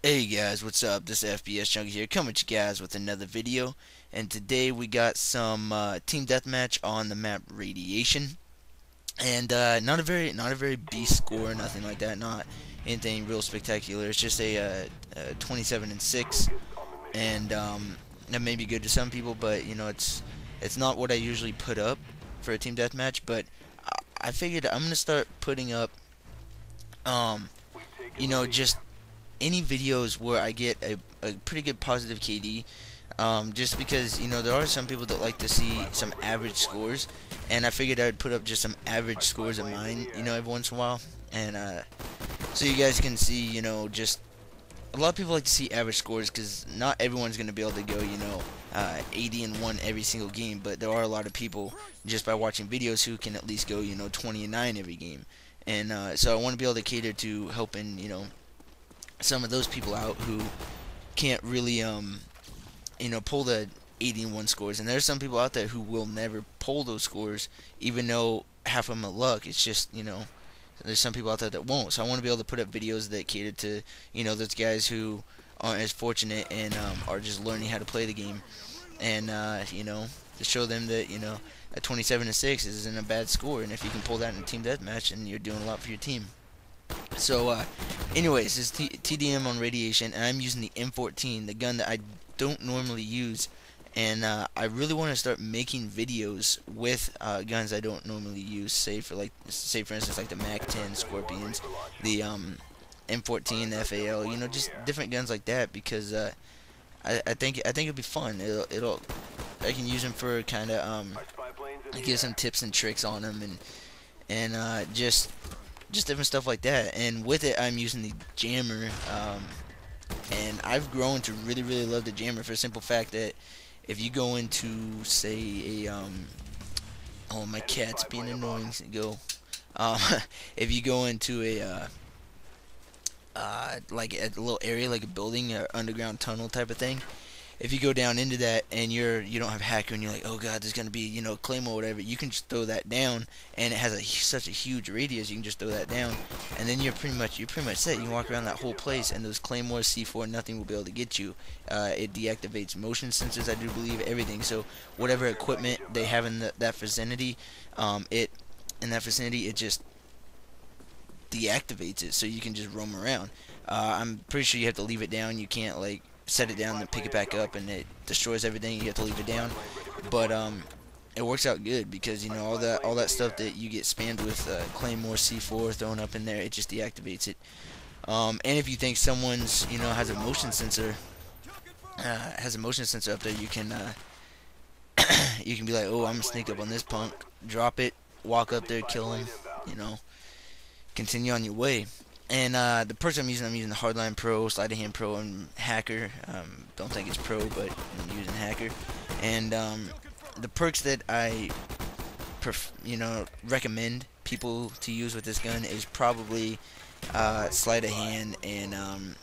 Hey guys, what's up? This is FBS Junkie here, coming at you guys with another video. And today we got some team deathmatch on the map Radiation, and not a very beast score, nothing like that. Not anything real spectacular. It's just a 27-6, and that may be good to some people, but it's not what I usually put up for a team deathmatch. But I figured I'm gonna start putting up um, just any videos where I get a pretty good positive KD, just because there are some people that like to see some average scores, and I figured I'd put up just some average scores of mine, every once in a while, and so you guys can see, just a lot of people like to see average scores because not everyone's gonna be able to go, 80 and 1 every single game, but there are a lot of people just by watching videos who can at least go, 20 and 9 every game, and so I want to be able to cater to helping, some of those people out who can't really pull the 81 scores, and there's some people out there who will never pull those scores even though half of them are luck. It's just there's some people out there that won't, so I want to be able to put up videos that cater to those guys who aren't as fortunate and are just learning how to play the game, and to show them that a 27-6 isn't a bad score, and if you can pull that in a team deathmatch, then you're doing a lot for your team. So, anyways, this is TDM on Radiation, and I'm using the m14, the gun that I don't normally use, and I really want to start making videos with guns I don't normally use. Say for instance, like the m14 Scorpions, the m14 FAL, just different guns like that, because I think it'll be fun. I can use them for kind of give some tips and tricks on them, and just different stuff like that. And with it, I'm using the jammer, and I've grown to really, really love the jammer for the simple fact that if you go into, say, oh, my cat's being annoying, go, um, if you go into like a little area, like a building or underground tunnel type of thing, if you go down into that and you don't have hacker and you're like, oh god, there's gonna be claymore or whatever, you can just throw that down, and it has such a huge radius. You can just throw that down, and then you're pretty much set. You can walk around that whole place, and those claymores, C4, nothing will be able to get you. It deactivates motion sensors, I do believe, everything. So whatever equipment they have in that vicinity, it just deactivates it, so you can just roam around. I'm pretty sure you have to leave it down. You can't like set it down and pick it back up, and it destroys everything. You have to leave it down, but it works out good because all that stuff that you get spammed with Claymore C4 thrown up in there, it just deactivates it. And if you think someone's has a motion sensor up there, you can you can be like, oh, I'm gonna sneak up on this punk, drop it, walk up there, kill him, continue on your way. And the perks I'm using the Hardline Pro, Sleight of Hand Pro, and Hacker. Don't think it's Pro, but I'm using Hacker. And the perks that I recommend people to use with this gun is probably Sleight of Hand, and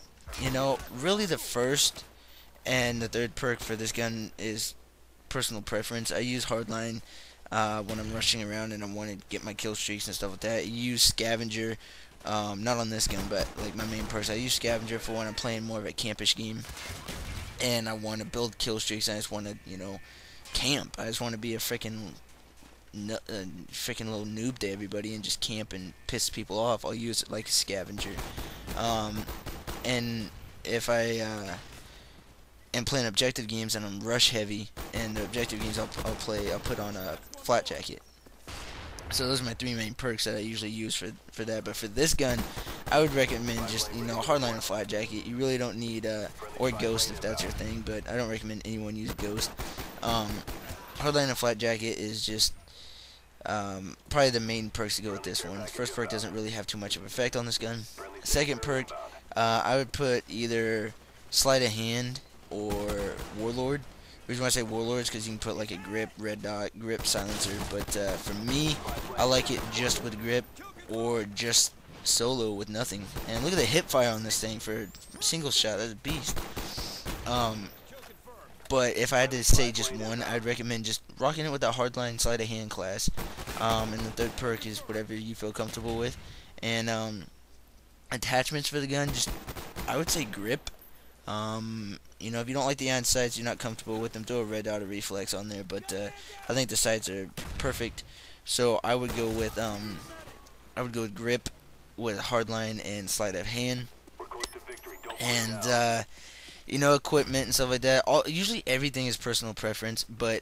really the first and the third perk for this gun is personal preference. I use Hardline when I'm rushing around and I want to get my kill streaks and stuff like that. You use Scavenger. Not on this gun, but like my main person, I use Scavenger for when I'm playing more of a campish game, and I want to build kill streaks. I just want to, camp. I just want to be a freaking little noob to everybody and just camp and piss people off. I'll use it like a Scavenger. And if I am playing objective games and I'm rush heavy, and the objective games I'll put on a flat jacket. So those are my three main perks that I usually use for that. But for this gun, I would recommend just Hardline and Flat Jacket. You really don't need or Ghost if that's your thing, but I don't recommend anyone use Ghost. Hardline and Flat Jacket is just probably the main perks to go with this one. The first perk doesn't really have too much of an effect on this gun. Second perk, I would put either Sleight of Hand or Warlord. The reason why I say Warlord is because you can put like a grip, red dot, grip, silencer, but for me, I like it just with grip or just solo with nothing. And look at the hip fire on this thing for a single shot. That's a beast. But if I had to say just one, I'd recommend just rocking it with that Hardline Sleight of Hand class. And the third perk is whatever you feel comfortable with. And attachments for the gun, just I would say grip. You know, if you don't like the iron sights, you're not comfortable with them, throw a red dot or reflex on there. But I think the sights are perfect. So I would go with grip with hardline and sleight of hand. And you know, equipment and stuff like that. Usually everything is personal preference, but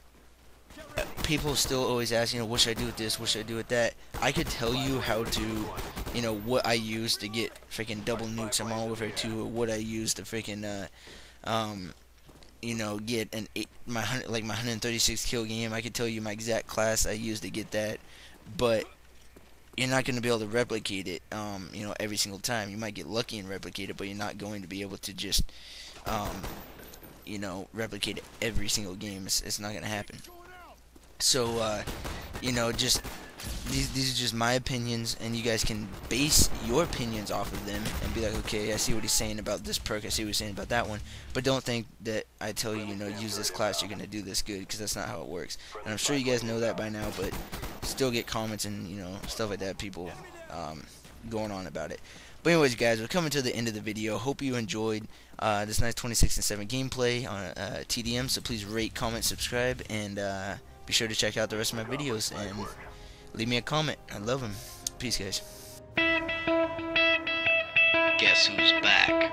people still always ask, you know, what should I do with this? What should I do with that? I could tell you how to, you know, what I use to get freaking double nukes on Modern Warfare 2, or what I use to freaking, you know, get my 136 kill game. I could tell you my exact class I use to get that, but you're not going to be able to replicate it, you know, every single time. You might get lucky and replicate it, but you're not going to be able to just, you know, replicate it every single game. It's not going to happen. So, you know, just these are just my opinions, and you guys can base your opinions off of them and be like, okay, I see what he's saying about this perk, I see what he's saying about that one, but don't think that I tell you, you know, use this class, you're gonna do this good, because that's not how it works. And I'm sure you guys know that by now, but still get comments and, you know, stuff like that, people going on about it. But anyways, guys, we're coming to the end of the video. Hope you enjoyed this nice 26 and 7 gameplay on TDM. So please rate, comment, subscribe, and be sure to check out the rest of my videos and leave me a comment. I love them. Peace, guys. Guess who's back?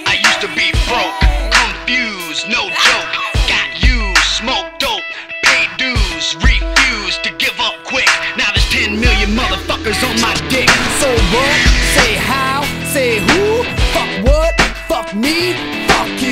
I used to be broke, confused, no joke. Got used, smoked dope, paid dues, refused to give up quick. Now there's 10 million motherfuckers on my dick. So what? Say how? Say who?